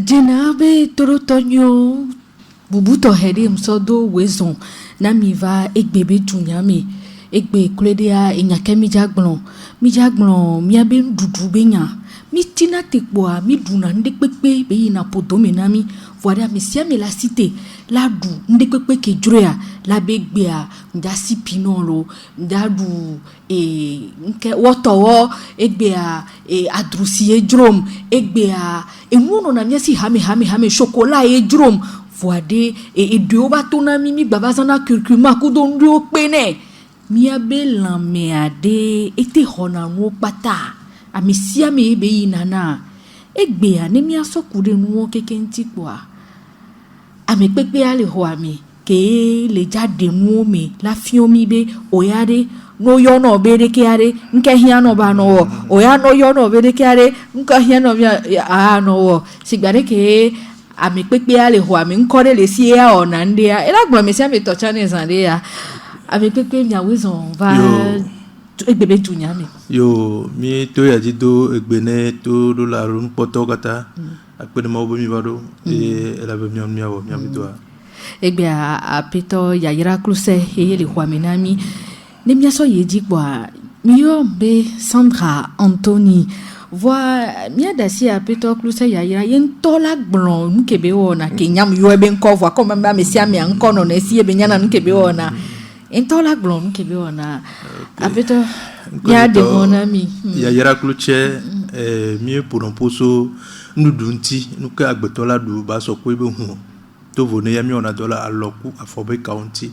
Jenabe torotonyo bubuto hede msodo wezon na miva egbebe tunyame egbe kuledea enyake mijagbon miabe dudu benya mi tina tekpoa mi duna ndekpepe be na podome na mi voada mesia me la cité la du ndekpepe ke droya la begbea nda sipinolo nda du nke wotowo egbea adrusi drum egbea emuno na miasi hame chocolat drum voade de ba tona mi babazana curcuma kudondo pene miabe lameade ete hona no pata amisia me be nana egbe ani mi asokure nu kekenti kwa amepepe ale ho ami ke le jade mu mi la fiomi be oyare no yo no be de kiare nke hia no ba no oya no yo no be de kiare nka hia no no sigbare ke amepepe ale ho ami nkore le si ya ona ndia ela gbo mesia me to chane zande ya amepepe mi awezon va egbebe tunyame yo mi to ya jido egbene to do la run poto kata akpene mo bo mi bado ela be mi on mi awo mi amito egbe a peto ya yira kluse ele hwamenami ne mi aso yeji kwa mi yo be Sandra Anthony voa mi adasi a peto kluse ya yira yen tola gbon nkebe wona kenyam yo ebe nko voa ko mama mesia me anko no na esi ebe nyana nkebe wona entola glom kebe ona apeto ya de mona mi ya yara kluche mi pour un poso ndudunti nuka agbetola du ba so ko ebe hu to vone ya mi ona dola aloku afobe county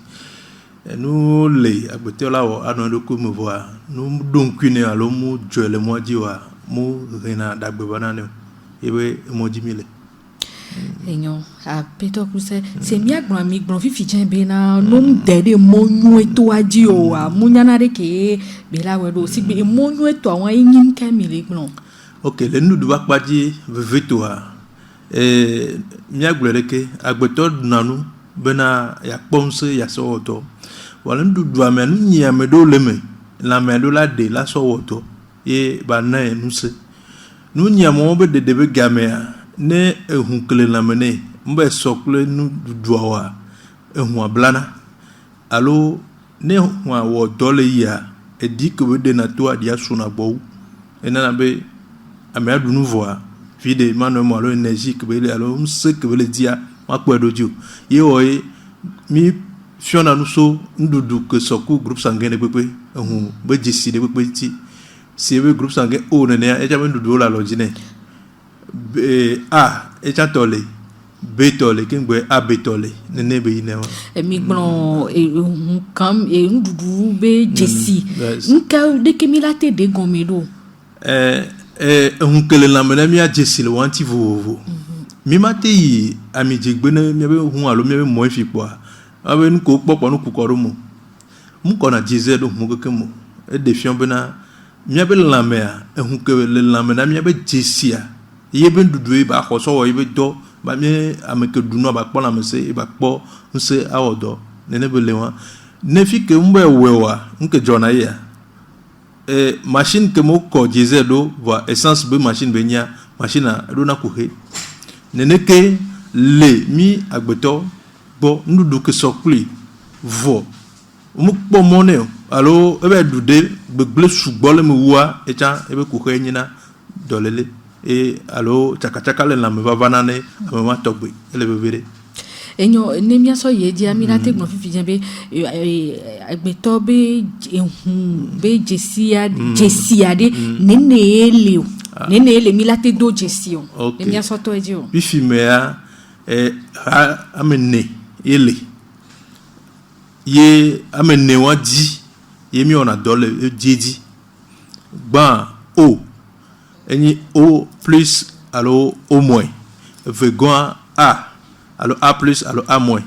nu le agbetola o anodo ko mo voa nu donkune alo mu jole mo jiwa mu rena dagbe banane ebe mo jimile enyo a peto kuse se mi agbon mi gbon fifi jembe na no dede monyu eto aji o a munyana de ke be la wedo si be monyu eto awon yin kemile gbon okay le nudu ba paji veveto ha mi agbere ke agbeto nanu bena ya pomse ya so oto wala ndudu amenu nyi amedo leme la medo la de la so oto e ba na enuse nu nyi amo be de be gamea ne ehun kele na mene mbe sokle nu duawa ehun ablana alo ne hwa wo dole ya edik we de na to adia suna bo enana be ame adu nouveau vide mano mo alo energie ke be alo mse ke be dia makpo doju ye oye mi fiona nu so ndudu ke soku groupe sanguin pepe ehun be jisi de pepe ti si be groupe sanguin o ne e ja be ndudu la lojine A echatole B tole kingwe A B tole nene be ine wa mi gbon kam ndudu be jesi nka de kemilate de gomedo hunkele la mena mi a jesi le wanti vovo mi mate yi ami jegbe na mi be hun alo mi be mo fi po abe nko popo no kukoro mo mu ko na jeze do mu ke mo e defion be na mi be la me a hunkele la mena mi be jesi a yebe ndudu ba khoso wo yebe do ba mi ameke duno ba kpona mese ba kpo nse awodo nene be lewa ne fi ke mbe wewa nke jona ya machine ke mo ko jeze do va essence be machine be nya machine a do na ku he nene ke le mi agbeto bo ndudu ke sokli vo mu kpo mone alo ebe dude gbegle sugbole mu wa echa ebe ku he nyina dolele e alo chaka le na me vanane mama togbe ele bebere enyo nemia so ye dia mi na te gbon fifi jembe agbeto be ehun be jesia de nene ele mi la te do jesio nemia so to ejo fifi mea amene ele ye amene wadi ye mi ona dole jeji gba o eni O plus alors O moins vegan A alors A plus alors A moins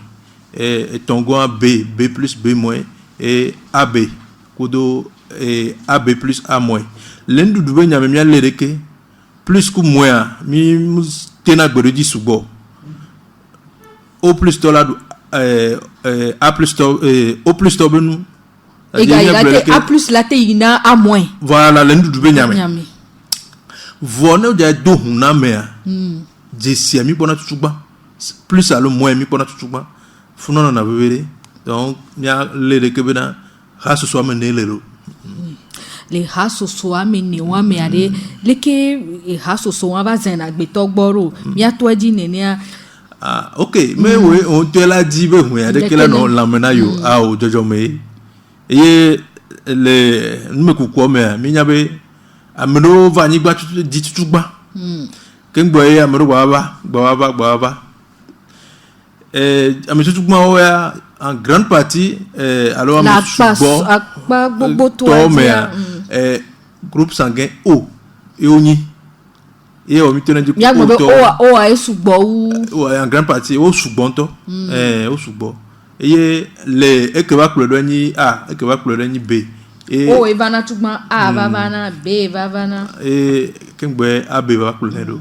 et tongon B plus B moins et AB kodo AB plus A moins lendu dube nyame mi alereke plus ku moins mi tena gboro di sugo O plus to la A plus to O plus to benu A plus la te ina A moins voilà lendu dube nyame vone ja do huna mea desi ami pona tutuba plus alo moins mi pona tutuba funono na bebere donc mia le de kebena raso so amenelero le haso so amene wa me ade leke haso so wa bazena gbeto gboro mia to aji nene ah OK mais oui on te l'a dit be hu ade kela no lamena yo a o jojo me eye le nume kuko me mi nyabe ameno va ni gba di tutuba kengbo ye amero baba ami tutuba o ya en grande partie alors la passe akpa gbogbo to groupe sanguin O et oni et o mi tena di ko o a esugbo o en grande partie o sugbo to o sugbo eye le ekeba klo ni A ekeba klo ni B et o evana tugba A vavana B vavana et kengbe A B va klo do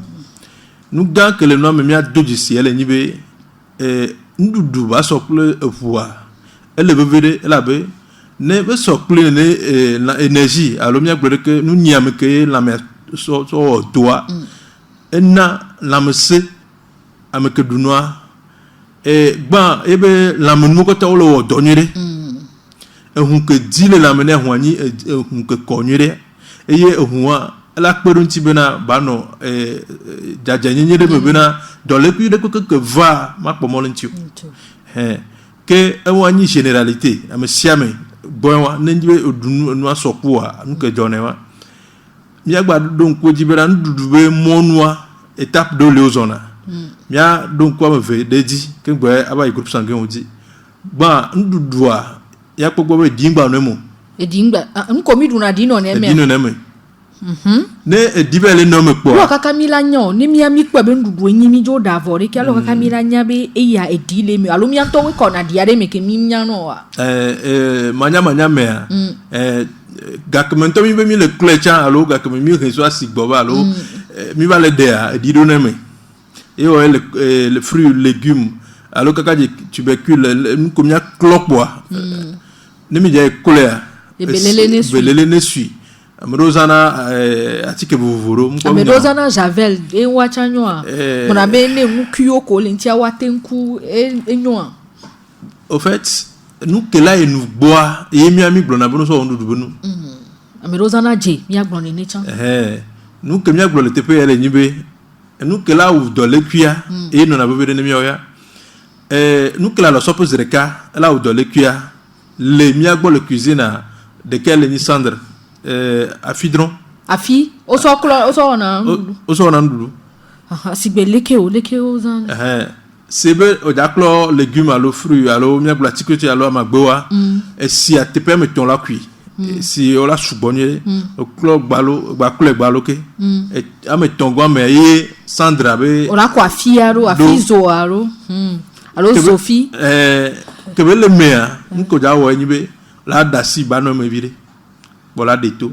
nous dans que le nom me mia do du ciel ni be ndudu ba sokle pouvoir elle veut vede la be ne be sokle ne la énergie alors mia gbere que nous niam que la mer so toi enna la mse ameke dunwa gba ebe la menu ko tawlo donyere ehun ke dile la mena hwani ehun ke konyere eye ehun la kperu nti bena bano jajanyenye de bena dans le pays de que va ma pomol nti que ewani généralité am siame bonwa nendibe odunu no asopoa nuke jonewa mia gba donc ko jibera ndudube monwa étape de leozona mia donc ko me ve dedi ke gba aba groupe sanguin odi ba ndudua ya pogbo be dingba no mo edingba nko mi duna dino ne me dino ne me ne edibele no me po lo kaka milanyo ni mi ami po be ndudu enyimi jo davore ke lo kaka milanya be eya edile mi alo mi anto we kona diare me ke mi nya no wa manya me gakmento mi be mi le clecha alo gakme mi reso asigbo ba alo mi va le dea edido ne me et le fruits légumes alo kaka de tubercule nous comme ya clopoa ne mi je colère belele ne suis amrozana atike buvuro amrozana javel e wachanyoa mona be ne nkuyo ko lentia watenku enyoa au fait nous que là et nous bois et mi ami blona bono so ndudu bonu amrozana je mi agbon ne necha nous que mi agbon le tepe ele nyibe nous que là où dans le cuia et non avons de mi oya nous que là la sopo zreka là où dans le cuia le mi agbon le cuisine de quel ni cendre afidron afi o so na ndudu sigbe lekeo zan sebe o daklo légumes alo fruits alo mi agbon tikoti alo amagboa et si a te permet ton la cuit si on la soubonné o klo gbalo ke et ame tongo me ye sandra be on a quoi fiaro afizo aro alo Sophie que le mea nko ja wo nyibe la dasi bano me vire bola deto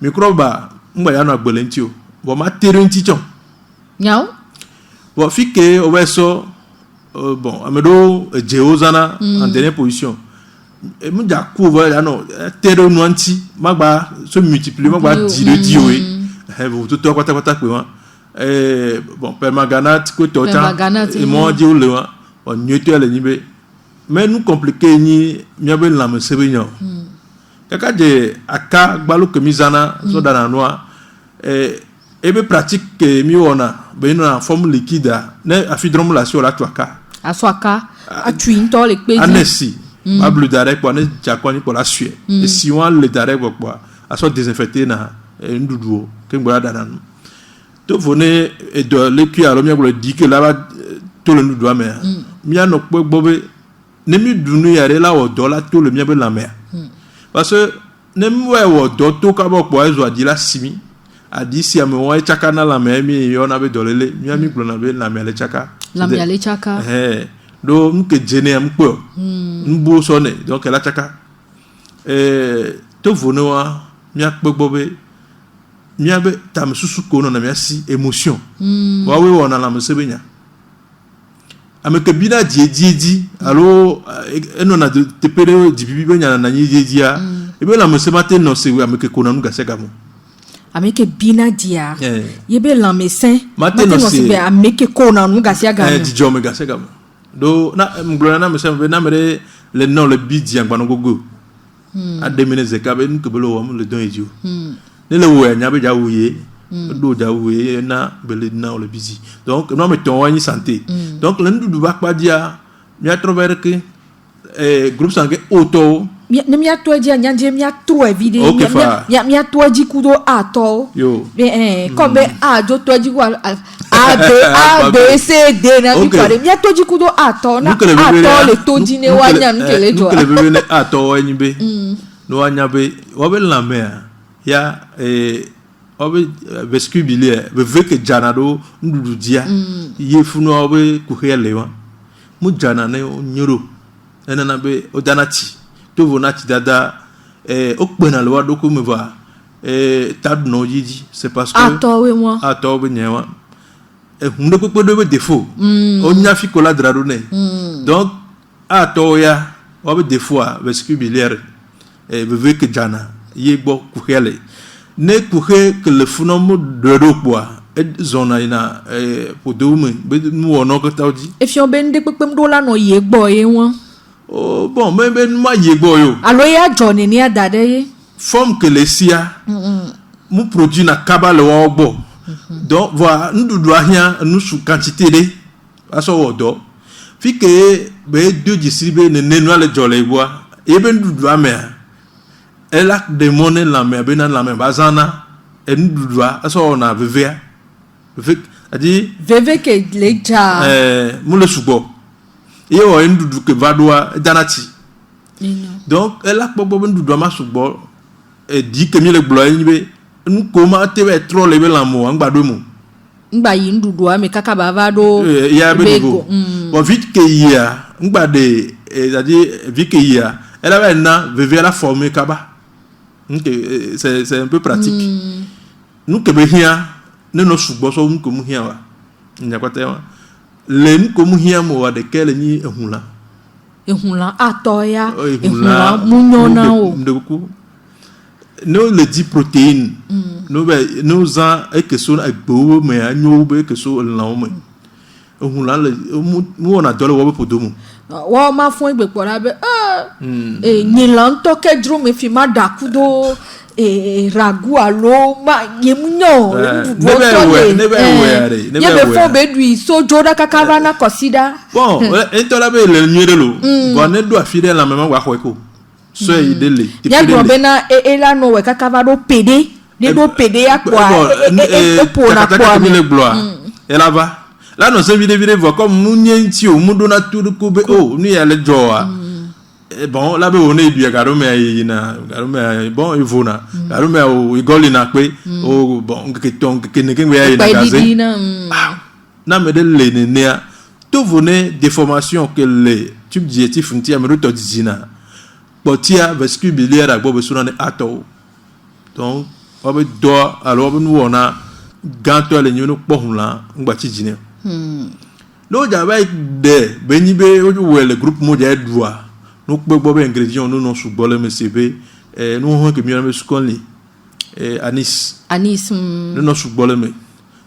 microba ngba ya no agbelenti o bo ma tere nti chon nyao bo fike o weso bon amedo jeozana en dernière position et mu ja couvre ya no tere no anti magba so multiplier magba di le di o vous tout kwata pe wa bon permanganate ko tota et moi di o le wa on nyoto le nibe mais nous compliquer ni miabe la me sebenyo kaka de aka gbalo kemizana so dana noa ebe pratique que mi ona be no en forme liquide ne afidrom la sur la toaka aswaka atuinto le pezi anesi bablu direct pour ne jakoni pour la suer et si on le direct pour aso désinfecter na ndudu ke ngbola dana no to vone et de le cuir alors mi aglo dit que là tout le ndudu ame mi ano bobe ne mi dunu yare la o dola tout le mi be la mer parce que ne mwe wo do to ka bo po ezo adila simi adi si ame wo chaka na la me mi yo na be dolele mi ami glo na be la me le chaka do mke jene am po mbo so ne donc la chaka to vono wa mi akpogbo be mi abe tam susu ko no na mi asi emotion wa we wona la me sebenya ameke bina dieji alo eno na tepere di bibi nya na nyi dia ebe la me se matin no se we ameke ko na nu gaseka mo ameke bina dia Eh. yebe la médecin Matin, no c'est- sibe ameke ko na nu gasia ga di jome ga segam do na mglona na mesem na mere le no le bidi angba no gogo a demine zekabe nko belo wa le don edio ne le wo nya be ja wuye do ja wuye na bele na le bidi donc no me ton wani santé donc le ndu ba pa dia mi a trouver que groupe sanguin auto ne mi ato dia nyanje mi atro evide Ok, fa. mi ato di kudo ato yo comme a do to di a b c d na mi Ok. pare mi ato di kudo ato na Nuke le bebe ato le- le to di ne nuke wa le- nya nke le nuke le bebe ne ato wani be no anya be wa be la me ya obe vestibulier be veke jana do ndudu dia ye funu obe ku hele wa mu jana ne nyoro enana be odanati to vonati dada o pena le wa do ko me va tad no yiji c'est parce que ato we mo ato be nyewa hunde ko do be défaut o nya fi ko la drado ne donc ato ya obe défaut vestibulier be veke jana ye gbo ku hele ne kuhe que le phénomène de quoi zona ina pour demain be nous on a que taudi e fi obe nde pepe mdo la no ye gbo ye won oh bon mais ma yego yo alo ya joni ni adade ye forme que les sia mu produit na kaba le wa ogbo donc voilà nous doit rien nous sous quantité de aso wodo fi que be deux distribuer ne ne no le jole bois e ben du doit mais elle a des monnaies la main ben la main bazana et nous doit aso on a vevea vek adi veve ke le ja mu le subo et on ndudu que vadoa danati donc elle a bobo ndudu ma subo et dit que mi le glo yin be nu ko ma te be trop le be la mo angbado mu ngba yi ndudu ame kaka bava do ya be niveau bon vite que ya ngbade c'est-à-dire vite que ya elle avait na veve la formé kaba c'est un peu pratique nous que be hia ne no subo so nous ko mu hia wa nya kwata wa le nous ko mu hia mo wa de kele ni ehunla ehunla ato ya ehunla ehunla munyona o ndeku nous le dit protéines nous en et que so agbo me anyo be que so la o me ehunla le mu ona dole wo be podomu wa ma fun igbe pora be nyilan to ke drum me fi ma dakudo ragu alo ma yemunyo ye be fo be du so joda kakava na consider bon entola be le nyere lo bon ne do afide la mama wa ko so e dele ya do be na la no we kakava do pede de do pede ya kwa po na kwa mi le gloire elle va là non c'est vide voir comme munye ti o mudo na tout ko be ni ya le joa bon là be on du garo me yina garo me bon ivona garo me o igoli na pe o bon ke ton ke ne ke we ya na gaze na me de le ne ya tout venait des formations que les tubes digestifs nti ameru to dizina potia vestibulière agbo be suna ne ato donc obe do alors obe nu ona ganto le nyunu pohunla ngba ti jine no ja ba de beni be o we le groupe mo ja doa no gbogbo be ingrédients no no subo le mcb no ho ke mi na me sukoli anis no no subo le me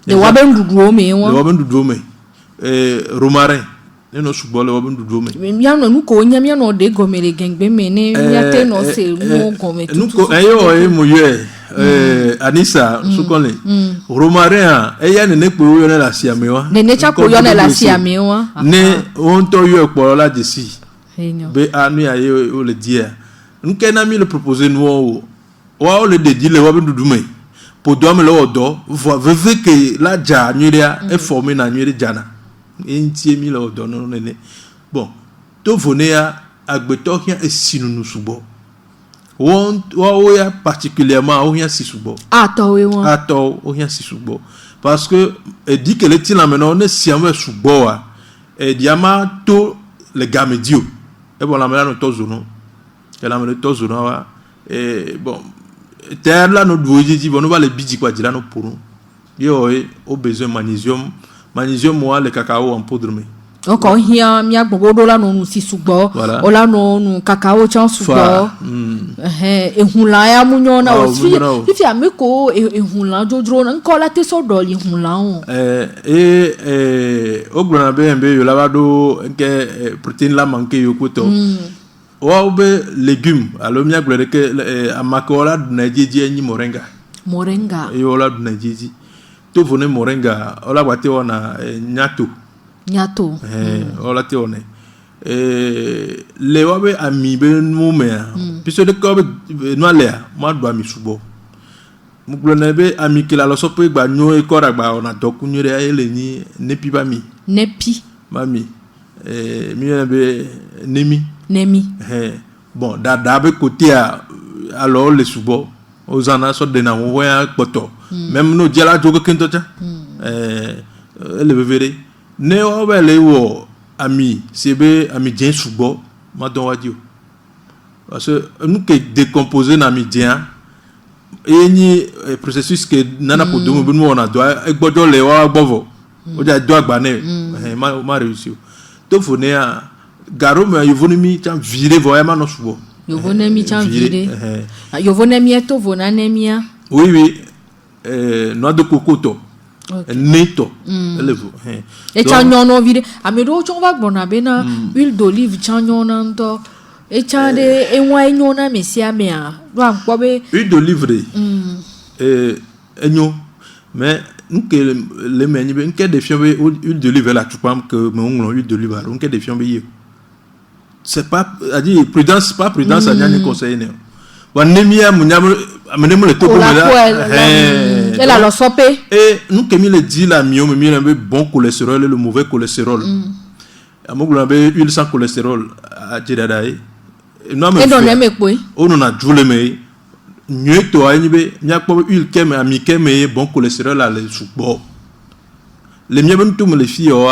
de wa be ndudu o me won de wa be ndudu o me romarin no subo le wa be ndudu o me mi anu nu ko nya mi anu de gomere gengbe me ne mi ate no se no gome tu ko ayo mo ye anisa sukoli romarin ya ne pe o yo na la siamewa ne ne cha ko yo na la siamewa ne on to yo po la desi be anu ya o le dia nke na mi le proposer nous wa o le de dire le wa be ndudu me pour do me le odo veve que la ja nyuria e formé na nyuria jana entie mi le odo no ne bon to vonia agbeto hia esinunu subo won wa ya particulièrement o hia sisubo ato we won ato o hia sisubo parce que dit que le tin la maintenant ne siamo subo wa diama to le gamedio et bon la maintenant to zono et la maintenant to zono wa bon terre là no doji bon no va le biji kwa dira no pour yo au besoin magnésium moi le cacao en poudre me Encore hier mia gbogboro la no si sugbo Voilà. ola no cacao chan sugbo ehunla ya munyona o fi ameko ehunla jojro nko la te so do ehunla on ogbona be yo lavado nke protéine la manqué yo koto wa be légumes alo mia glore ke amakola na jeje ni moringa yo la na jeje to vone moringa ola wate ona nyato ola te one le wabe ami be mumea piso de ko be no ale ma do ami subo muglona be ami kila lo sope gba nyo e ko ragba ona doku nyure ele ni nepi ba mi mami mi be nemi bon da be côté alors le subo ozana so de na wo ya poto même no jela jogo kento cha ele be vere ne o be le wo ami sebe ami dien subo ma don wadio parce que nous que décomposer na mi dien eni processus que nana pour do mo on a doit e gbodo le wa gbovo o ja do agba ne ma réussir to fone a garo me yovonemi chan virer vraiment no subo yovonemi chan virer yovonemi eto vonanemia oui noix de coco to neto elevo e chanyono vide amedo chonva gbona be na huile d'olive chanyona ndo e chade enwa enyona mesia mea do anpo be huile d'olive enyo mais nke le menyi be nke defiant be huile d'olive la tupam que me nglo huile d'olive a nke defiant be c'est pas a dit prudence pas prudence a ni conseiller ne wa nemia munyam amenemo le toko là elle a le sopé et nous que mi le dit la mio me mi le bon cholestérol et le mauvais cholestérol amogula be huile sans cholestérol a jedadai no me donne me quoi on a djoule me nyeto ani be nya ko huile kem ami kem bon cholestérol a le subo le mia ben tout me le fio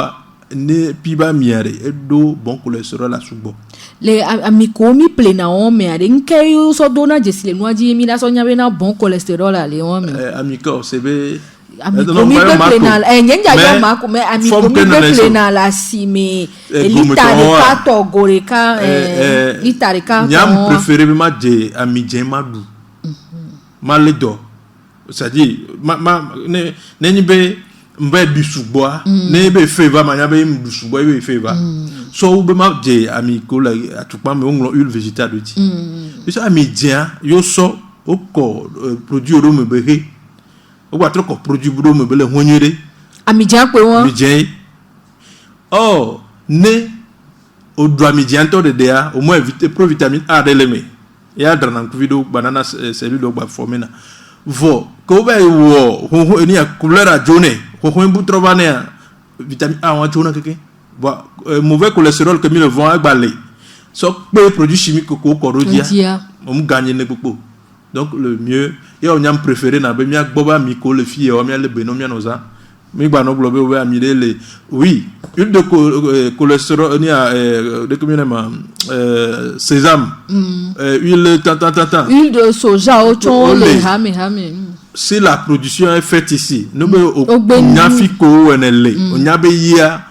ne piba miare e do bon cholestérol a subo le amiko mi plena on me ade nke yo so dona jesile no aji mi la so nya be na bon cholestérol a le on me amiko sebe amiko mi plena nyenja yo mako me amiko mi plena la si me elitare ka to gore ka litare ka nyam préféré ma je ami je madu maledo c'est-à-dire ma ne ni be mbe du suboa ne be feva ma nya be du suboa be feva so be ma je ami ko la atukpa me nglo huile végétale dit so ami dia yo so o ko produit ro me be he o gba tro ko produit ro me be le honyere ami dia pe won ami dia oh ne o do ami dia to de dia au moins éviter pro vitamine A de leme ya drana ku video banana cellule do gba formena vo ko be wo ni a couleur a jaune ko bu trova ne vitamine A wa jaune keke va mauvais cholestérol que mi le vont agbalé so pe produit chimique ko korodia on gagne ne popo donc le mieux et on a préféré na be mi agboba mi ko le fie o mi le benomia noza mi gba no globe o mi le oui huile de cholestérol ni a de communément sésame huile huile de soja o chon le hame si la production est faite ici no be o nyafiko enele o nyabe ya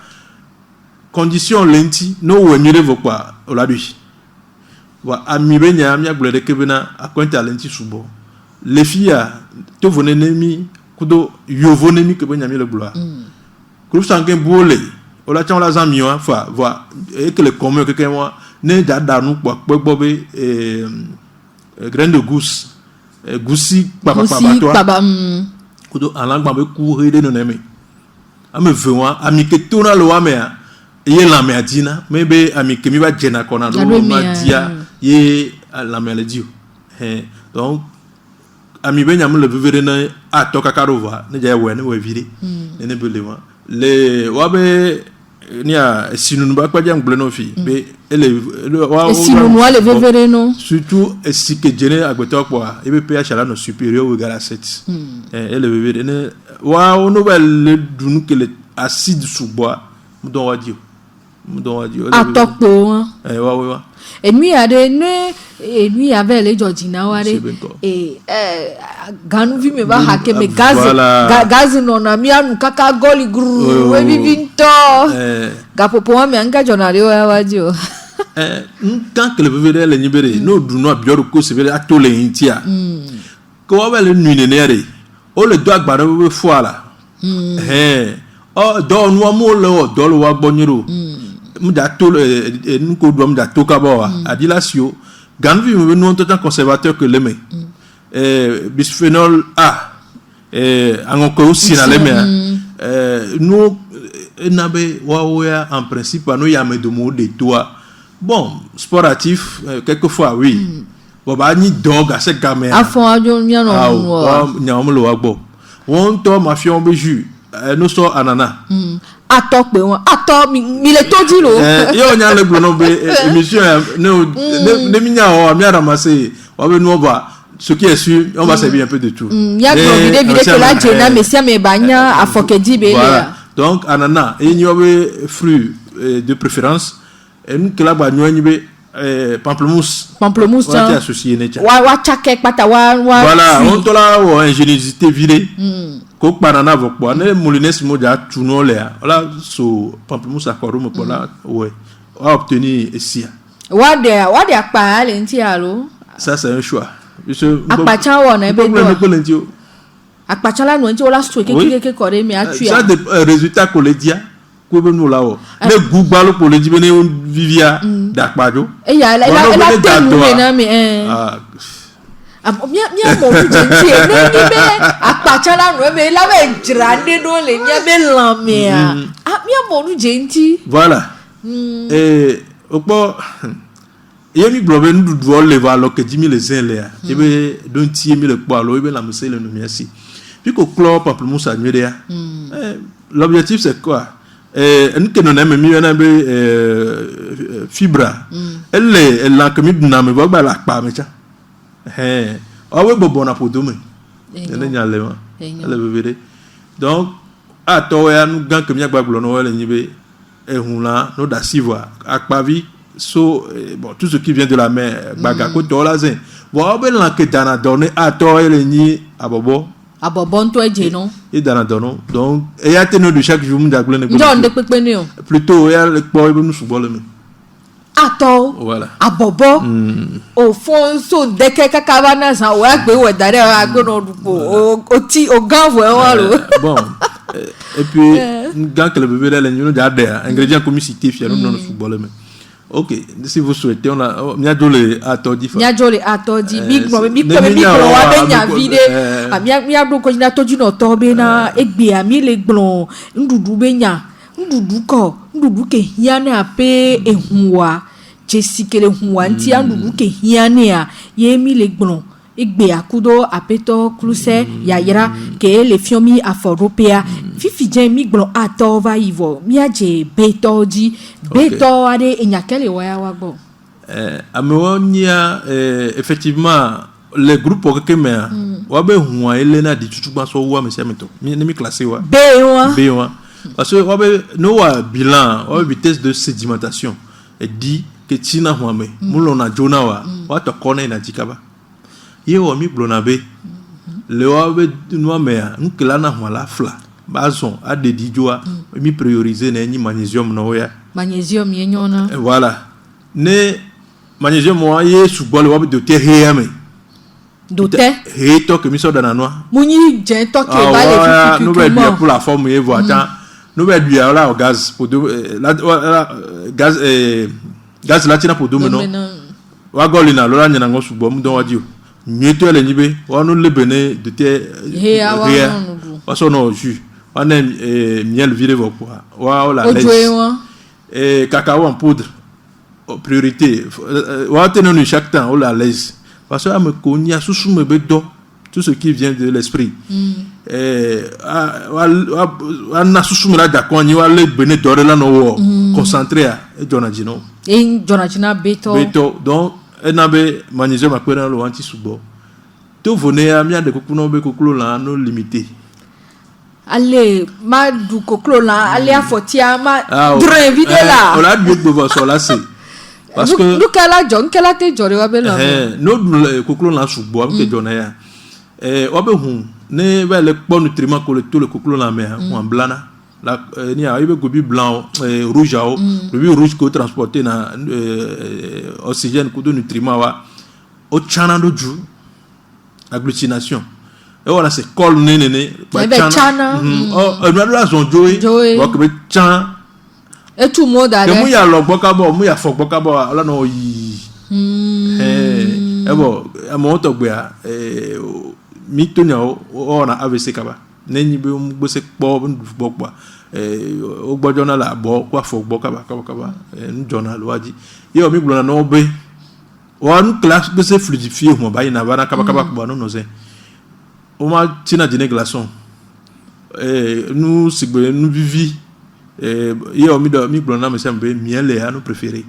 condition lenti no wenyere vokwa oladui wa amibe nya mi agbule de kebena akwenta lenti subo les filles to vonenemi kudo yovonemi kebenya mi le gloire groupe sanguin boole ola chan la zamio fa va et que le commun que moi ne dada nu kwa be grain de gousse goussi papa toi kudo alangba be courir de no neme ame vewa ami ke tona lo amea ye la me adina maybe ami ke mi ba jena kona do ma dia ye la me le dio donc ami be nyam le vivere na atoka karova ne ja we ne we vire ne belema le wabe ni a sinunu ba kwa jam no fi be ele wa sinunu le vivere no surtout si que jene agbeto kwa e be pH la no supérieur ou égal à 7 ele vivere ne wa ono ba le dunu que le acide sous bois don wa dio Mudon wa di. Atokpo. Wa. Et nuit à des nez, et nuit avec les Georgina, et Ganou me va hacker mes gaz, gaz non a mis à nous caca goli grou, et vivinto. Gapopoa me anga jonario à wadio. Quand que le bébé est libéré, nous donnons bien le coup, c'est vrai, à tous les intia. Comment va le nuit néré? Oh, le doigt barre fois là. Oh, dans nous amour le dans le wa boniro. M'dato nous ko doit m'dato kabawa. Adilasio. Ganvi me nous tant conservateur que les bisphénol A. Angoko aussi na les nous nabe wa en principe nous y a me de mot de toi. Bon, sportif quelquefois oui. Bon ba ni dog à cette caméra. Afon ajon mi no. Ah, nyam lo wa bo. Won to mafion beju. Nous so anana. Atokpe won ato mi le toji lo. Yo nya le gbono be émission ne mi nya o mi ramasser wa be no ba ce qui est sûr on va servir un peu de tout. Ya gro vide que la jena mesia me banya afokeji be là. Donc anana et ni be fruit de préférence et nous que la ba nyo be pamplemousse ça associé necha wa chake pata wa voilà on to la ingéniosité virée ko banana vokpo ne molines moja tuno le là so pamplemousse akoro mo pola ouais a obtenir ici wa de akpa le nti alo ça c'est un choix akpacha wa na be do akpacha la no nti ola so kekeke kore mi atu ya ça des résultats que le dia ko be no la o ne gugbalo ko le dibe ne vivia dakpajo e ya la tenu na mi mia mo jenti e ni be apacha la no be la be jirande do le mia be lamia mia mo jenti voilà opo yemi globe ndu do le va lo ke jimi le zen le e be don tie mi le po alo e be la mse le no merci puis ko clore pamplemousse annude ya l'objectif c'est quoi que non aime mieux na be fibra elle la que mi na me ba la pa me cha awe bobo na podome ene nya le ma le bebede donc ato ya nu gan que mi agbaglo no wele nyibe ehunla no da siva akpavi so bon tout ce qui vient de la mer baga ko to la zen bo be la que dana donner ato ele ni abobo nto eje no et dana dono donc et ya tenu de chaque jour m'daglo ne nde pepe ni o plutôt ya le po be nu subo le me ato voilà abobo o fon so deke kakabana san wa gbe we dare agbono dupo o ti o ganvo e wa lo bon et puis quand que le bébé là nous garde ingrédients comme cité fier non no subo le me ok si vous souhaitez on a miajole atodi big wa be nya vide mia do ko na toji no to be na egbe ami le gbon ndudu be nya ndudu ke hiane ape ehunwa jesikele hunwa nti ndudu ke hiane a yemi le gbon egbe akudo apeto kluse yayira ke le fiomi aforopea fifi je mi gbon ato va ivo miaje betoji beto ade enyakele wa gbo amewonia effectivement les groupes que me wa be hunwa elena di tutuba so wa me semeto mi classé wa B1 parce que wa be no wa bilan wa vitesse de sédimentation et dit que tina huame mulona jona wa to kona na jikaba ye wa mi blona be le wa be no me nkela na hwala fla bazon a de dijoa mi prioriser na ni magnésium no ya magnésium ye nyona voilà ne magnésium wa ye subo le wa be de te heyame doté he to que mi so dana noa munyi je to ke ba le fifi nous va bien pour la forme et voilà nous va bien là au gaz pour gaz latina pour deux non wa golina lo la nyana ngo subo mu don wadio nyeto ele nyibe wa no le bene de te wa so no jus wa na miel viré wa la lait cacao en poudre priorité wa tenir chaque temps la lait parce que me konya susu me bedo tout ce qui vient de l'esprit wa na susu me la da konyi wa le bene dore la no concentré à jonadino beto donc enabe magnésium akwena lo anti subo to vone a mia de kokuno be kokulo la no limité allez ma du koklo là allez à fotia ma dre vide là on a dû pouvoir sur là c'est parce que nous kala John kala te jore wa be là no du koklo là sous bois que John ya obe hu ne va le bon nutriment que tout le koklo là mais en blanc la ni a ibe gobi blanc rouge le rouge que transporter na oxygène que de nutriments wa au chana do ju agglutination et voilà c'est col néné chana oh nous la zone joy que chana et tout monde a que mu ya lo gbokabo mu ya fo gbokabo la no yi bon à mon to gbe mi to nya o na AVC kaba neni be mo se po gbokwa o gbojo na la bo kwa fo gbokaba kaba nu journal waji yo mi gbona no be one classe de se fluidifier mo ba ina bana kaba ko no se o ma tina dine glaçon nous sigbe nous vivi yo mi do mi gbona me sembe miel ya nous préféré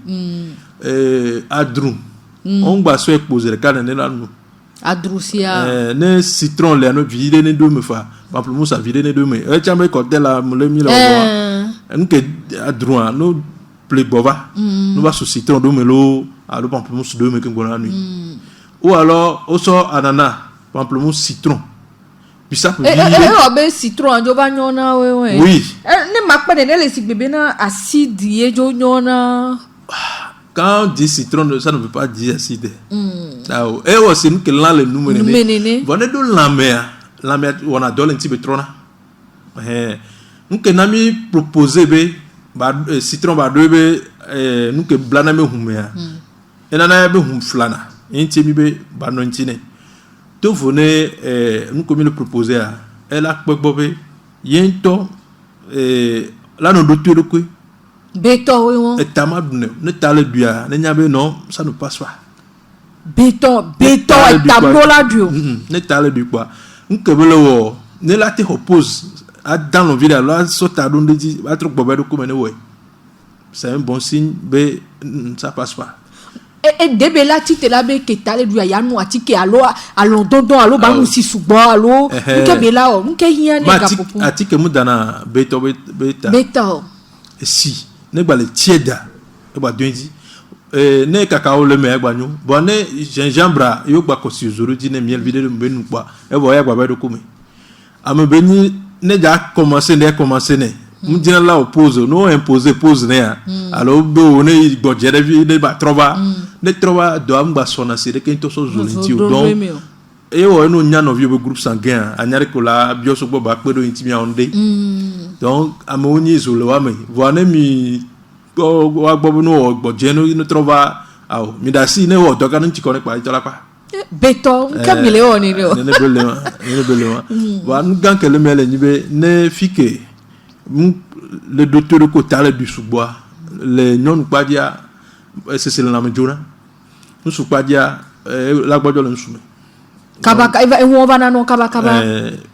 adru on gba so exposer kana ne la nu adrusia ne citron le no vide ne do me fa pamplemousse vide ne do me chambe cocktail la mo le mi lo nke adru no ple bova no ba so citron do me lo alo pamplemousse do me ke ngona nu ou alors o so ananas pamplemousse citron puis ça peut be citron jo ba nyona we oui ne ma pa de le si bébé na acide ye jo nyona. Quand on dit citron, ça ne veut pas dire acide. Et aussi, nous que là, le numéro. Bon, nous la mer, on a donné un petit peu trop. Nous que nami proposé citron ba deux nous que blana me humea. Et nana be hum flana. Intimi be ba non tine. Tout venez nous comme le proposer à. Elle a quoi bobé. Yento là nous docteur quoi. Béton, oui, oui. Et tamadune, ne t'allez bien, ne n'y non, ça ne passe pas. Béton, et tableau là, du ne t'allez du quoi. Nous que vous ne la te repose dans le village, là, saute à donner, va trop bober de comme ouais. C'est un bon signe, mais ça passe pas. Et débé là, tu te l'as bé que t'allais du ayano, à ti que allo, dondo, allo, bah, nous si sous-bois, allo, que bela, que rien n'est à ti que nous dana, béton. Et si. Ne ba le tieda e ba donji ne cacao le me gba nyu bo ne gingembre yo gba ko si zoro di ne miel vide le mbenu kwa e bo ya gba ba do kumi am beni ne ja commencer ne mu dina la oppose no imposer pose ne alors be ne gbo jere vi ne ba trova do am gba sona se de kento so zolenti donc et o no nya no vieux groupe sanguin anyare ko la bioso gbo ba pe do intimi onde donc amoni zolo wa me voine mi wa gbo no gbo jeno no trova aw mi da si ne wo do kan nti ko ne pa itola pa béton kameleon ni no ne belema wa nu gan kele mele ni be ne fike le docteur ko tale du sous-bois le non pa dia c'est le nam jona nu su pa dia la gbojo le nsume kabaka iva enwova no kabaka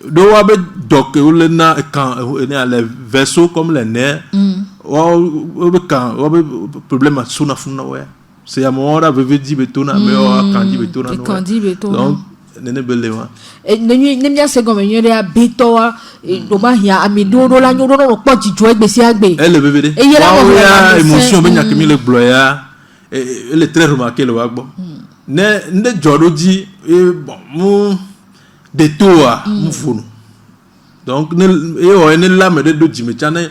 do wa be doc le na kan les vaisseaux comme les nerfs wa be kan wa be problème sona funa wa c'est à mon ora veut dire betona mais wa kandi betona no donc nene belema e ne mia se gomen yere a beto wa do ma hia amido do la nyodo no po jijo egbesi agbe elle bebede e yera émotion be nyakemi le gloya elle est très remarqué le wa gbo ne joro di bon mu de toa mu funu donc ne ne la me de di me chane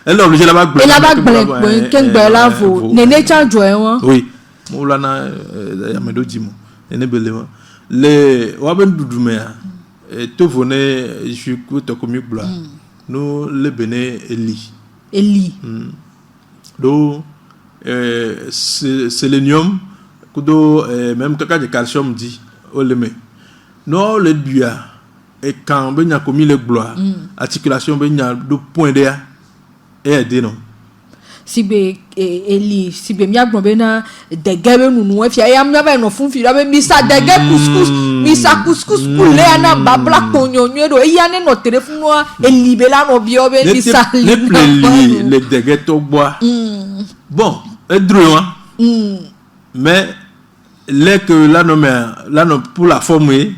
elle obligé la ba gble kengbe la vo ne ne cha jo won oui mu la na ya me do di mo ne belema le wa ben dudu me et to vone je suis to comme bla nous le bene eli do sélénium kudo même kaka de calcium dit o le me no le bia et quand ben ya commis le gloire articulation ben ya do point de et de non sibe eli sibe mi agbon be na dege be nunu e fi am na be no fun fi be mi sa dege couscous poulet na babla konyonyo do iya ne no telefone no eli be la no bi o be mi sa le dege to bois bon et droit mais les que là non pour la former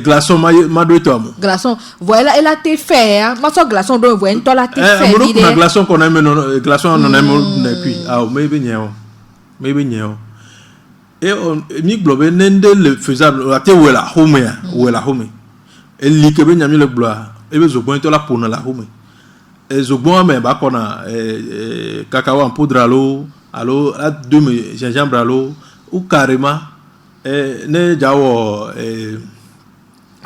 glaçon ma do to mo glaçon voilà elle a été fait hein ma so glaçon do voit to la été fait mo na glaçon qu'on aime non glaçon non aime na puis ah maybe nyeo et mi globe nende le faisable la te wela home ya wela home el li ke be nyami le gloire e be zo bon to la pona la home e zo bon me ba kona cacao en poudre alo la deux me gingembre alo ou carrément ne jawo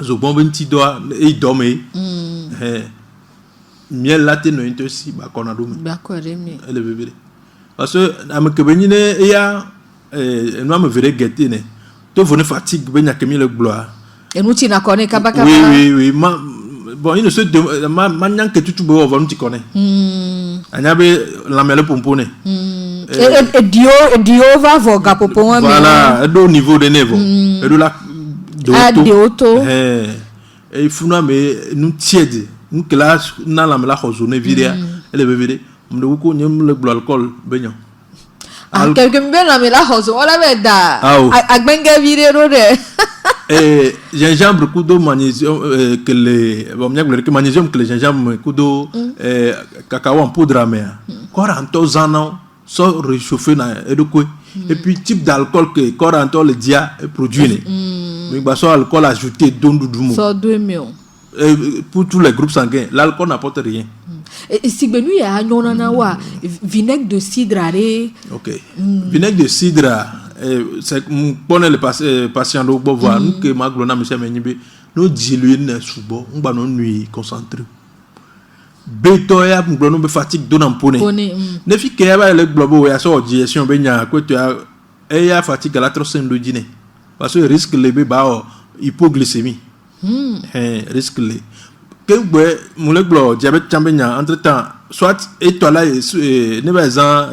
zo bon ben ti doa e dorme miel la te no into si ba kona do me ba ko remi le bébé parce que am ke benyi ne ya no me verre gâté ne to vone fatigue ben yakemi le gloire et nous ti na connaît kabaka oui bon il ne se ma nyan que tu bo va nous ti connaît anya be la mele pompone et dio va voga popon voilà do niveau de niveau et de la de auto et funa me nous tiède nous classe na la mela khozone viria ele bébé mdo ko nyem le glo alcool benyo quelqu'un bien la mela khozo on la da agbenga vidéo de gingembre kudo magnésium que les bon que magnésium que les gingembre kudo cacao en poudre amère coranto zano so réchauffer na edoko et puis type d'alcool que coranto le dia produit mais bah so alcool ajouté dondudumo so 2000 pour tous les groupes sanguins l'alcool n'apporte rien. Et si benu ya nyonana wa vinaigre de cidre are OK vinaigre de cidre c'est pour les patients do bo voir nous que maglona monsieur menyibe no diluer na subo ngba no nuit concentré beto ya nglono be fatigue do na mpone ne fi ke ya ba le globo ya so digestion be nya ko tu ya fatigue la trop syndogine parce que risque le be ba hypoglycémie risque le que mon le glo diabète chambenya entre temps soit étoile ne ba zan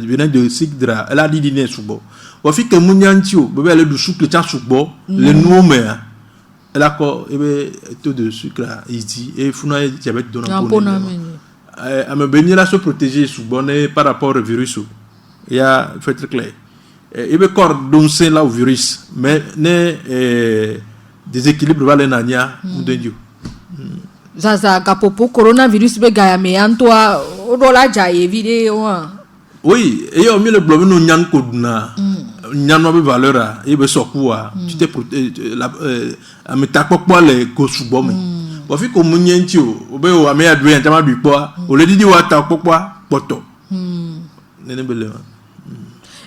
vinaigre de cidre elle a dit dîner subo wa fi ke munyanchio be le du sucre cha subo le nuome elle a ko ebe taux de sucre ici et funa diabète dona pona a me benir la se protéger subo ne par rapport au virus il y a fait très clair ebe corps donc c'est là au virus mais ne déséquilibre va le nanya mudendio zaza kapopo coronavirus be gaya me antoa odola jaye vidéo oui et yo mi le blob no nyan ko duna nyan no be valeur e be sokua tu te la ameta popo le ko subo me bo fi ko munyanti o be o ame adu en tama du po o le didi wa ta popo poto nene bele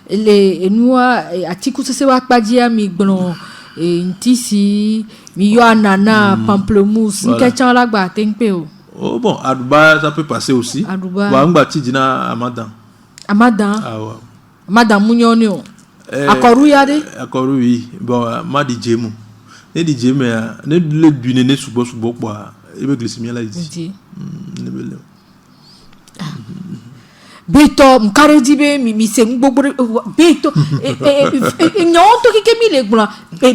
le enua atiku se wa padia mi gbon ntisi mi yo anana pamplemousse nkechan la gba tenpe o oh bon aduba ça peut passer aussi wa ngba ti dina amadan ah ouais madame munyoni o akoru ya de akoru oui bon madi jemu ne di jemu ne le duine ne subo kwa ebe glycémie la dit ne bele beto mkare dibe mi se ngbogbore beto nyonto kike mi le gbla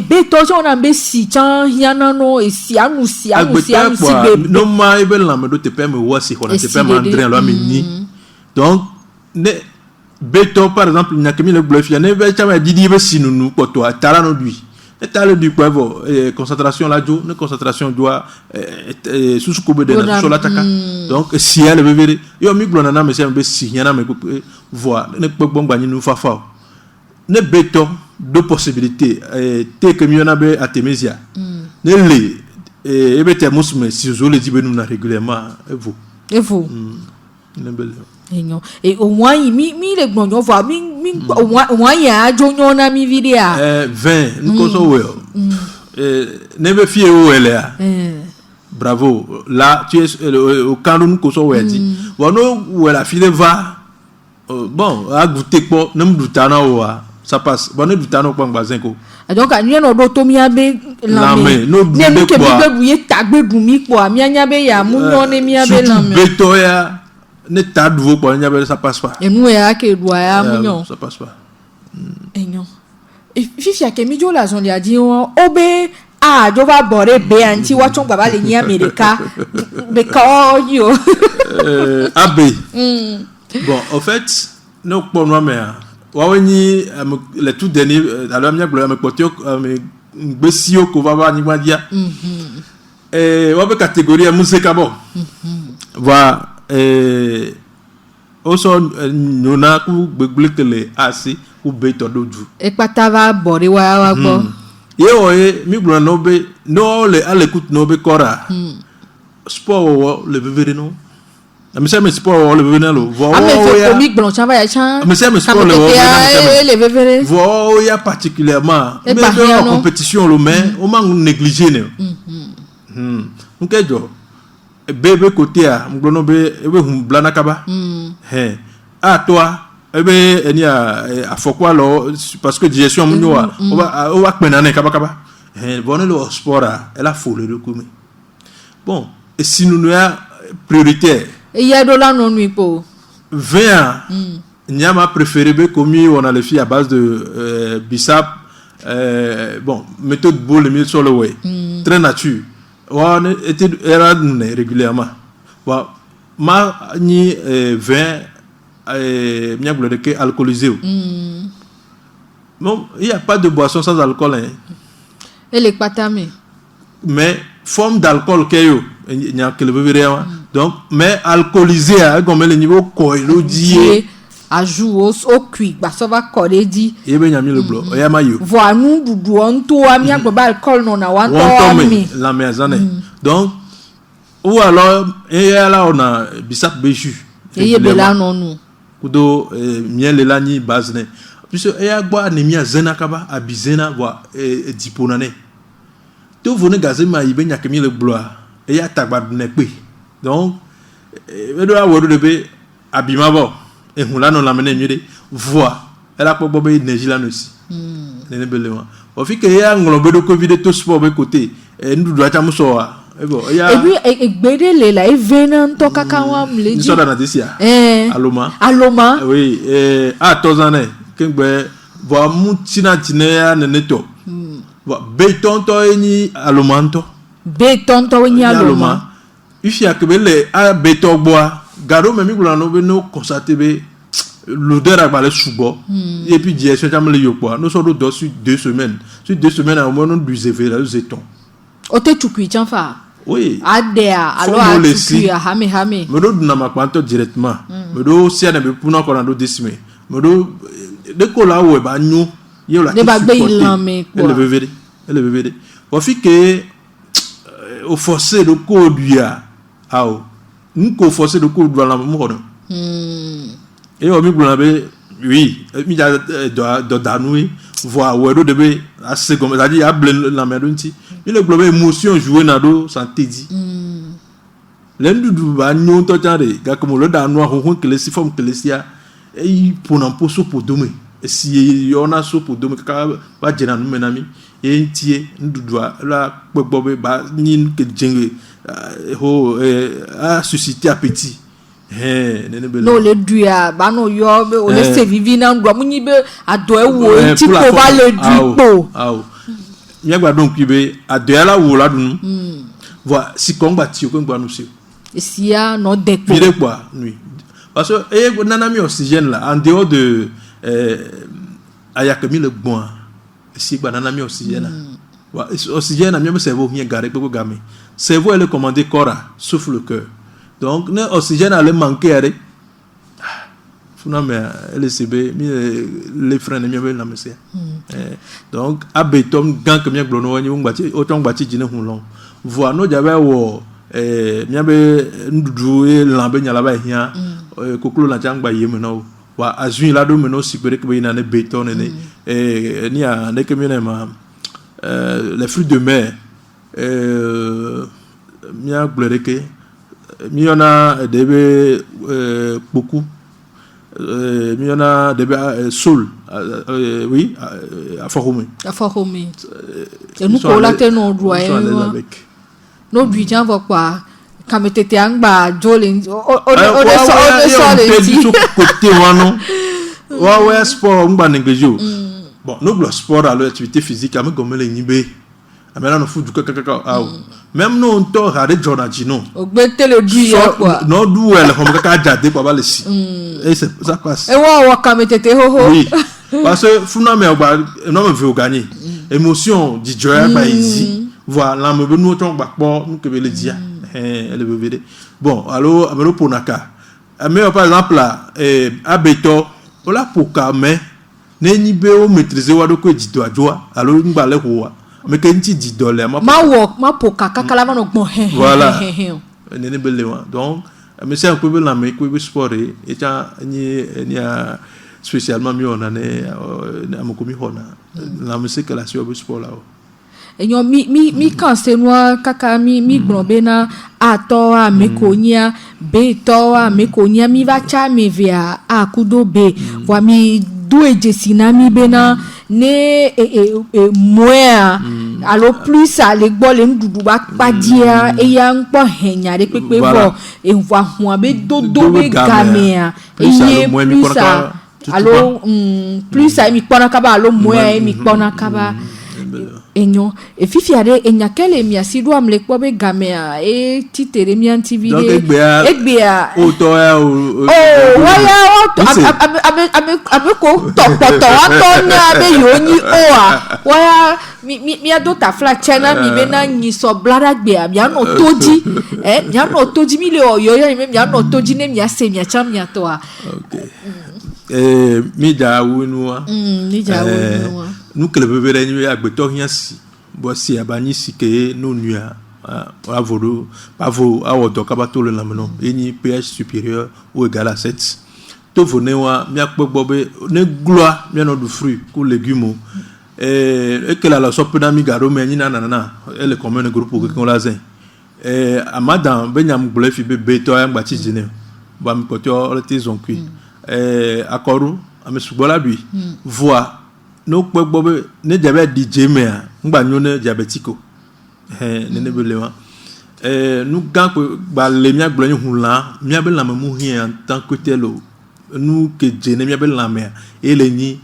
beto so na be si chan hiana no si anu si be no ma ebe la me do te pe me wasi ko na te pe mandrin lo ameni donc ne beto par exemple nyakemi le gbla fia ne be chama didi be sinunu poto atara no lui et le du poivre concentration la jo ne concentration doit sous coube de sur l'attaque donc si elle veut yo mi glona na me se be si yana me voir ne pe bon gbani nu fafa ne beto deux possibilités te que mi na be atemesia ne le e be te musme si zo le dibe nu na régulièrement et vous ne belle et au moins mi le gbonyo voir mi au moins ya jonyo na mi vidéo 20 nko so well ne be fie o ele bravo là tu es au canton nko so well dit wono wela file va bon a goûter po nem dutana o ça passe bon ne dutana ko ngbazen ko donc anya no do to mi abe lame no du be ko be buye tagbe du mi po mi anya be ya munyo ne mi abe lame beto ya ne ta douveau pour n'y ça passe pas et nous ya que doit ya munyo ça passe pas enyo et fifia ke mi jo la zon dia di won obe jo va bore be anti wa chon baba le ni America be ko yo abe bon en fait no pour moi mais wa woni le tout dernier alors mi glo me potio besio ko baba ni madia wa be catégorie musique bon va oso nona ku gbegbekele asi ku beto doju e patava bori wa gbo ye oye mi gbo no be no le alekut no be kora sport le vivere no mais ça me sport le vivere no vo ya mi gbo chava ya chan mais ça me sport le vivere vo ya particulièrement mais en compétition le mais on m'a négligé ne nkejo bébé côté a mgbono be ebe hum blana kaba a toi ebe eni a fokwa lo parce que gestion mu wa o wa penane kaba bon le sport elle a folie le coup bon et si nous a prioritaire et il y a de la non nuit pour 20 ans nyama préféré be commis on a les filles à base de bissap bon méthode boule mieux sur le way très nature on était régulièrement wa ma ni 20 mia bleu que alcoolisé bon il y a pas de boisson sans alcool hein et les patami mais forme d'alcool que yo il y a que le vraiment donc mais alcoolisé à comme le niveau koilo di a jour au cuit ba ça va coller dit et ben yami le blo o ya mayo voir nous dudu on to ami agba alcool non na wan to mi la maison donc ou alors et là on a bisap beju et bela non nous kudo miel la ni base ne puisque e agba anemia zena kaba abizena wa diponane to vone gazema ibe nyakemi le blo e ya tagba ne pe donc e do awodo de be abima bo et on l'a non la mené mieux voix elle a pas beaucoup d'énergie là aussi ne belema au fait que ya nglobe de covid tout sport be côté et nous doit tamu so et bon ya et puis e gbede le la e venant to kakawa mle di so da na desia aloma oui à tozane kengbe vo mutina tinea neneto vo beton to eni alomanto beton to eni aloma ifi akebele a beton bois garo même gula no be no constater be l'odeur a balé subo et puis dire ça me le yokwa nous sommes dos sur 2 semaines au moins nous duzevé là zeton o te tukui chanfa oui adea alors a tukui hame me do na makwanto directement me do si ana be puna ko na do desime me do de ko la we ba nyu ye la de ba gbe ilame quoi elle veut au fait que au forcer de ko duya ao nko forcer de ko duya la mo ko et on mi blonde oui mi da do danui voir ouais de be assez comme ça dit a blend la medunti il le globe émotion jouer na do santé dit lendu du ba nyon to tande ga comme le da noir ho que les forme que les ya e pour nan poso pour dome et si on a so pour dome ka ba jena nu menami e tie ndudu la gbogbo ba nin ke jenge ho a susciter appétit no le duya ba no yo be o le se vivi na ngwa munyi be ado ewo ti ko ba le dupo mi agba donc be ado ala wo la dunu voilà si kongba ti ko ngba nu se si ya no depo bi de quoi nuit parce que nana mi oxygène là en dehors de ayakami le bon si gba nana mi oxygène wa oxygène mi me cerveau rien garé ko gamé cerveau elle est commandé corps sauf le cœur. Donc, l'oxygène allait manquer avec. Mais LCB, les freins ne m'avaient pas laissé. Donc, à béton, quand que m'y a glono, n'y a autant bâti d'une houlon. Voir nous j'avais ou m'y avait joué l'ambé n'y a là-bas rien. Coco la jang ba yemeno. Wa azui là do meno sipere que y'en a béton et n'y a n'est que m'y les fruits de mer. M'y a gloré que Miona debe beaucoup Miona debe sol oui à Foromé et nous collater nos droits nos budgets va quoi quand tu étais en bas jolin on côté wano wa sport ngba ngejo bon no sport à l'activité physique am comme le nibe amela no foot du kaka même non to rade jonatino ogbete le duya quoi no duel comme kaka jade kwa bale si et ça passe et wa kametete ho oui parce que funa me ogba no me veut gagner émotion du joie ba ici voilà me be nous ton ba po nous que le dia elle veut dire bon alors amelo ponaka mais par exemple là abeto ola poka mais neni be o maîtriser wa do ko dido ajoa alors ngba le ho mais que nti dido le ma poka kakala ma no gbon voilà neni be le wa donc mais c'est un peu la mais ko be sport et ta ni spécialement mi on ane amokomi hona la musique la sur be sport là enyo mi kanse noa kaka mi gbon na ato a mekonia be to a mekonia mi va cha mi via akudo be wa mi do ejesina mi be na ne moya alo plus ale gbo le ndudu ba padia e ya npo henya de pepe bo e wa hu abe dodo be gamea e plus alo plus a mi pona kaba alo moya mi pona kaba enyo e fifiare enyakele mi asidu amle kwa be gamea e titere mi antivide egbea o to ya o waya abe ko to atonya be yoni oa waya mi adota fla chena mi be na nyi so blada gbea mi ano toji mi ano toji mi le oyo ya mi ano toji ne mi ase mi acha mi atoa mi ja wonua mi ja wonua nous que le bébé ni agbeto hiasi bo si abani sike no nua avolo pavo awodo kabato le lamno eni pH supérieur ou égal à 7 to vone wa mi akpogbo be ne gloire mi no du fruit ou légumes et que la sope na mi garo me ni na elle est comme un groupe que on la zin amadan benyam gbole fi bebe to ya ngbachi jine ba mi koto le tison kui akoru ame subola bi voix no gbogbo ne jabe DJ me ngba nyo ne diabetico ne belewa nous gan ko ba le mia gblo yin hunla mia be la mu hin en tant que tel nous que jene mia be la me et le ni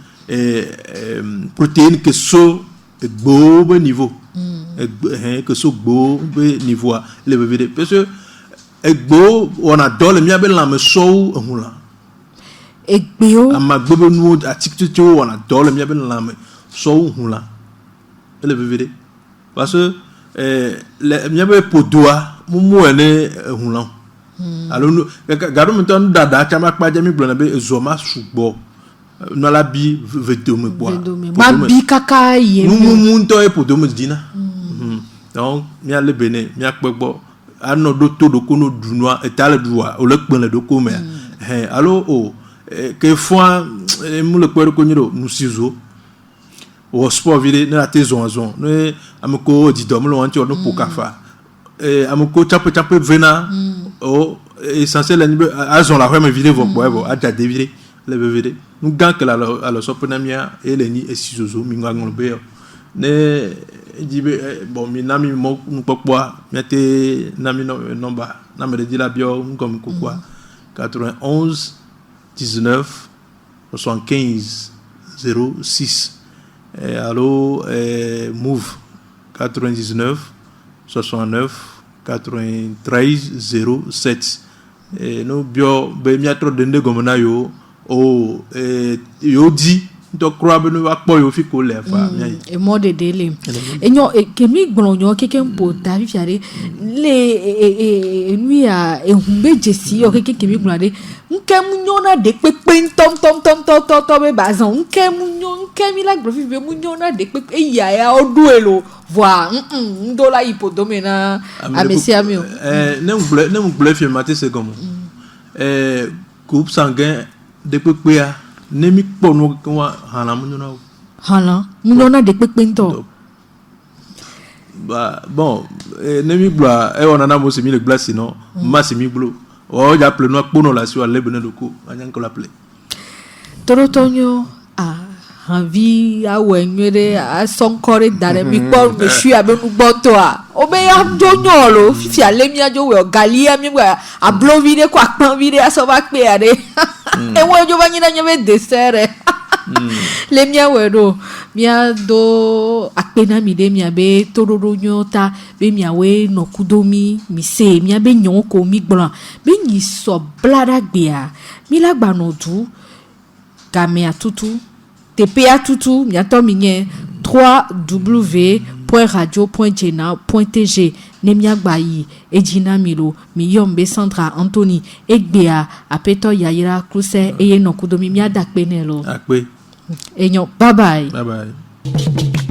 protéines que so gbo niveau que so gbo niveau le bébé parce que gbo on a dole mia be la me so hunla egbeo ama gbogbo nu atikiti wona dole mi be la me so hunla ele vivere parce que mi be podoa mu ene hunla alors nous garo mi ton dada chama pa jami blona be zoma sugbo no la bi vedo me boa ma bi kaka ye mu nto e podo me dina donc mi ale bene mi akpegbo ano do to do kono dunwa etale duwa o le pon le do ko me alors o que fois mu le kwero konyiro musizo o sport vide na tezon azon ne amko di dom lo anti no pokafa amko chape vena o essentiel ni azon la me vide vo boevo aja devire le vide nu gan que la alors soponamia et le ni esizozo mi ngangolo be ne dibe bon mi nami mo pokwa mete nami nomba na me di la bio comme quoi 91 19 75 06 allo move 99 69 93 07 no bio be mi atro de ngomna yo o yo di to croix be no akpo yo fi ko le fa mi e mo de dele enyo kemi gbonyo keke mpo David fiare le lui a ehumbe jesi o keke kemi gbonade nkemu nyona de pepe tom be bazan nkemi la grofi be mu nyona de pepe ya odu elo voi ndola hipodome na amesi amio ne mu bleu fi maté c'est comme groupe sanguin de pepe ya ne mi pono ko hala mu nyona de pepe nto ba bon ne mi bla on en a mo se mi le glace sinon ma se mi blo o ja ple no pono la sur le bene de ko anyan ko la ple torotonyo envie a wenwere a sonkore dare mi po me shu abenu gboto a obe ya jonyo lo fifi ale mi ajo we galia mi wa ablo vide ko apon vide aso ba pe are e wo jo ba nyina nyebe dessert le mia wero mia do akpena mi de mia be tororo nyota be mia we no kudomi mi se mia be nyon ko mi gblan be ni so blada gbia mi la gba no du game atutu tepe atutu mia to mi yen www.radio.jena.tg nemiagbayi ejina milo miyombe Sandra Anthony egbea apeto yayira kruse eye nokudomi miadakpenelo akpe enyo bye bye. bye bye.